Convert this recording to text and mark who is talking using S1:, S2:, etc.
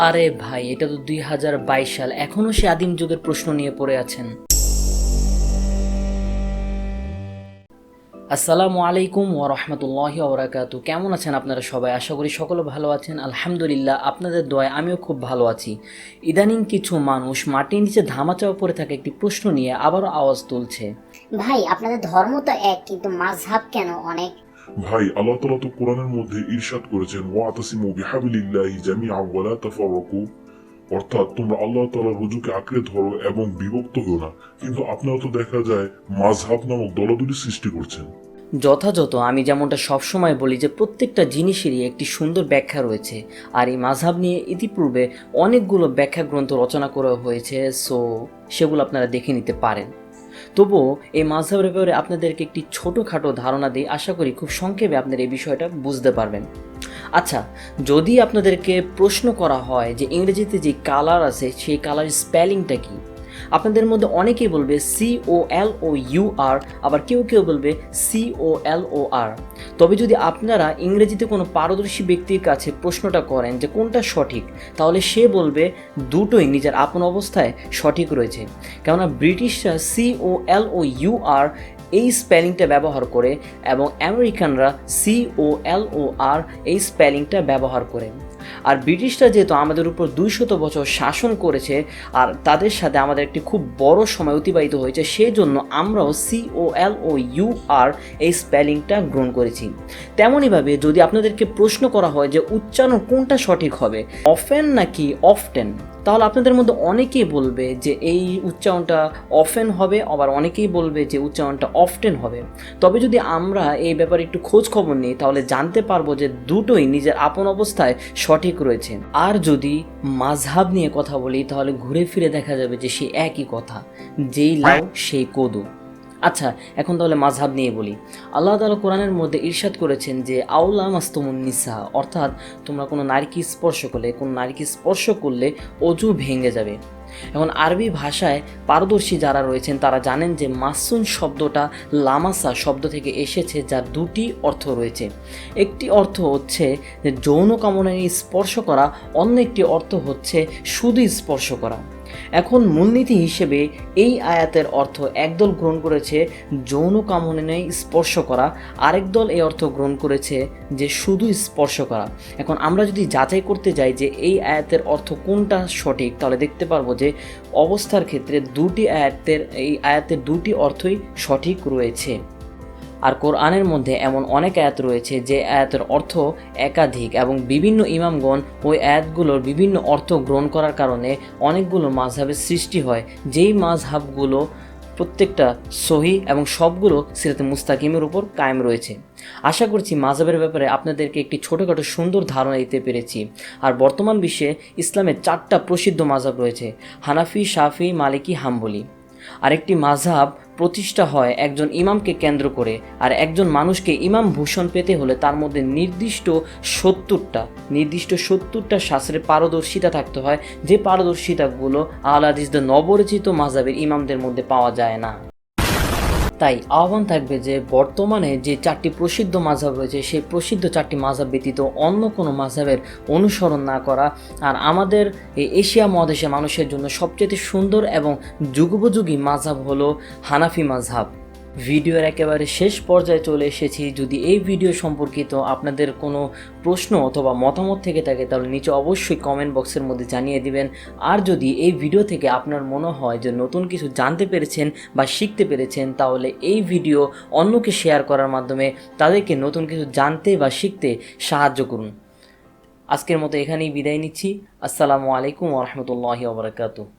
S1: আরে ভাই, এটা তো 2022 সাল, এখনো সে আদিম যুগের প্রশ্ন নিয়ে পড়ে আছেন। আসসালামু আলাইকুম ওয়া রাহমাতুল্লাহি ওয়া বারাকাতুহু। কেমন আছেন আপনারা সবাই? আশা করি সকলে ভালো আছেন। আলহামদুলিল্লাহ, আপনাদের দোয়ায় আমিও খুব ভালো আছি। ইদানিং কিছু মানুষ মাটির নিচে ধামাচাপা পড়ে থাকা একটি প্রশ্ন নিয়ে আবারও আওয়াজ তুলছে।
S2: ভাই, আপনাদের ধর্ম তো এক, কিন্তু মাযহাব কেন অনেক?
S3: ভাই, আল্লাহ তাআলা তো কোরআনের মধ্যে ইরশাদ করেছেন, ওয়াতাসিমু বিহাবলিল্লাহি জামিআন ওয়া লা তাফাররাকু, অর্থাৎ তোমরা আল্লাহ তাআলার রুজুকে আঁকড়ে ধরো এবং বিভক্ত হও না। কিন্তু আপনারা তো দেখা যায় মাযহাব নামক দলাদলি সৃষ্টি করছেন।
S1: যথাযথ, আমি যেমনটা সবসময় বলি যে প্রত্যেকটা জিনিসেরই একটি সুন্দর ব্যাখ্যা রয়েছে, আর এই মাযহাব নিয়ে ইতিপূর্বে অনেকগুলো ব্যাখ্যা গ্রন্থ রচনা করা হয়েছে, সেগুলো আপনারা দেখে নিতে পারেন। তবুও এই মাযহাবের ব্যাপারে আপনাদেরকে একটি ছোটোখাটো ধারণা দিই, আশা করি খুব সংক্ষেপে আপনারা এই বিষয়টা বুঝতে পারবেন। আচ্ছা, যদি আপনাদেরকে প্রশ্ন করা হয় যে ইংরেজিতে যে কালার আছে সেই কালার স্পেলিংটা কি, আপনাদের মধ্যে অনেকেই বলবে COLOUR, আবার কেউ কেউ বলবে COLOR। তবে যদি আপনারা ইংরেজিতে কোনো পারদর্শী ব্যক্তির কাছে প্রশ্নটা করেন যে কোনটা সঠিক, তাহলে সে বলবে দুটোই নিজের আপন অবস্থায় সঠিক রয়েছে। কেননা ব্রিটিশরা COLOUR এই স্পেলিংটা ব্যবহার করে এবং আমেরিকানরা COLOR এই স্পেলিংটা ব্যবহার করে। আর ব্রিটিশরা যেহেতু আমাদের উপর 200 বছর শাসন করেছে আর তাদের সাথে আমাদের একটি খুব বড় সময় অতিবাহিত হয়েছে, সেই জন্য আমরাও COLOUR এই স্পেলিংটা গ্রহণ করেছি। তেমনইভাবে যদি আপনাদেরকে প্রশ্ন করা হয় যে উচ্চারণ কোনটা সঠিক হবে, অফেন নাকি অফটেন, তাহলে আপনাদের মধ্যে অনেকেই বলবে যে এই উচ্চারণটা অফেন হবে, আবার অনেকেই বলবে যে উচ্চারণটা অফটেন হবে। তবে যদি আমরা এই ব্যাপারে একটু খোঁজ খবর নিই, তাহলে জানতে পারবো যে দুটোই নিজের আপন অবস্থায় সঠিক রয়েছে। আর যদি মাযহাব নিয়ে কথা বলি, তাহলে ঘুরে ফিরে দেখা যাবে যে সেই একই কথা, যেই লাউ সেই কদু। আচ্ছা, এখন তাহলে মাযহাব নিয়ে বলি। আল্লাহ তাআলা কোরআনের মধ্যে ইরশাদ করেছেন যে আউলা মাস্তুমুন নিসা, অর্থাৎ তোমরা কোনো নারীকে স্পর্শ করলে অজু ভেঙে যাবে। এখন আরবি ভাষায় পারদর্শী যারা রয়েছেন তারা জানেন যে মাসুন শব্দটা লামাসা শব্দ থেকে এসেছে, যার দুটি অর্থ রয়েছে। একটি অর্থ হচ্ছে যে যৌন কামনায় স্পর্শ করা, অন্য একটি অর্থ হচ্ছে শুধু স্পর্শ করা। এখন মূলনীতি হিসেবে এই আয়াতের অর্থ একদল গ্রহণ করেছে যৌন কামনায় স্পর্শ করা, আরেক দল এই অর্থ গ্রহণ করেছে যে শুধু স্পর্শ করা। এখন আমরা যদি যাচাই করতে যাই যে এই আয়াতের অর্থ কোনটা সঠিক, তাহলে দেখতে পারবো যে অবস্থার ক্ষেত্রে এই আয়াতের দুটি অর্থই সঠিক রয়েছে। আর কোরআনের মধ্যে এমন অনেক আয়াত রয়েছে যে আয়াতের অর্থ একাধিক, এবং বিভিন্ন ইমামগণ ওই আয়াতগুলোর বিভিন্ন অর্থ গ্রহণ করার কারণে অনেকগুলো মাযহাবের সৃষ্টি হয়, যেই মাযহাবগুলো প্রত্যেকটা সহি এবং সবগুলো সিরাতে মুস্তাকিমের উপর কায়েম রয়েছে। আশা করছি মাযহাবের ব্যাপারে আপনাদেরকে একটি ছোটোখাটো সুন্দর ধারণা দিতে পেরেছি। আর বর্তমান বিশ্বে ইসলামের 4টা প্রসিদ্ধ মাযহাব রয়েছে: হানাফি, শাফি, মালিকি, হাম্বলি। আরেকটি মাযহাব প্রতিষ্ঠা হয় একজন ইমামকে কেন্দ্র করে, আর একজন মানুষকে ইমাম ভূষণ পেতে হলে তার মধ্যে নির্দিষ্ট 70টা শাস্ত্রের পারদর্শিতা থাকতে হয়, যে পারদর্শিতাগুলো আহলে হাদিসদের নবরচিত মাযহাবের ইমামদের মধ্যে পাওয়া যায় না। তাই আহ্বান থাকবে যে বর্তমানে যে 4টি প্রসিদ্ধ মাযহাব রয়েছে, সেই প্রসিদ্ধ 4টি মাযহাব ব্যতীত অন্য কোনো মাযহাবের অনুসরণ না করা। আর আমাদের এই এশিয়া মহাদেশের মানুষের জন্য সবচেয়ে সুন্দর এবং যুগোপযোগী মাযহাব হলো হানাফি মাযহাব। ভিডিওর একেবারে শেষ পর্যায়ে চলে এসেছি। যদি এই ভিডিও সম্পর্কিত আপনাদের কোনো প্রশ্ন অথবা মতামত থেকে থাকে, তাহলে নিচে অবশ্যই কমেন্ট বক্সের মধ্যে জানিয়ে দিবেন। আর যদি এই ভিডিও থেকে আপনার মনে হয় যে নতুন কিছু জানতে পেরেছেন বা শিখতে পেরেছেন, তাহলে এই ভিডিও অন্যকে শেয়ার করার মাধ্যমে তাদেরকে নতুন কিছু জানতে বা শিখতে সাহায্য করুন। আজকের মতো এখানেই বিদায় নিচ্ছি। আসসালামু আলাইকুম ওয়া রাহমাতুল্লাহি ওয়া বারাকাতুহু।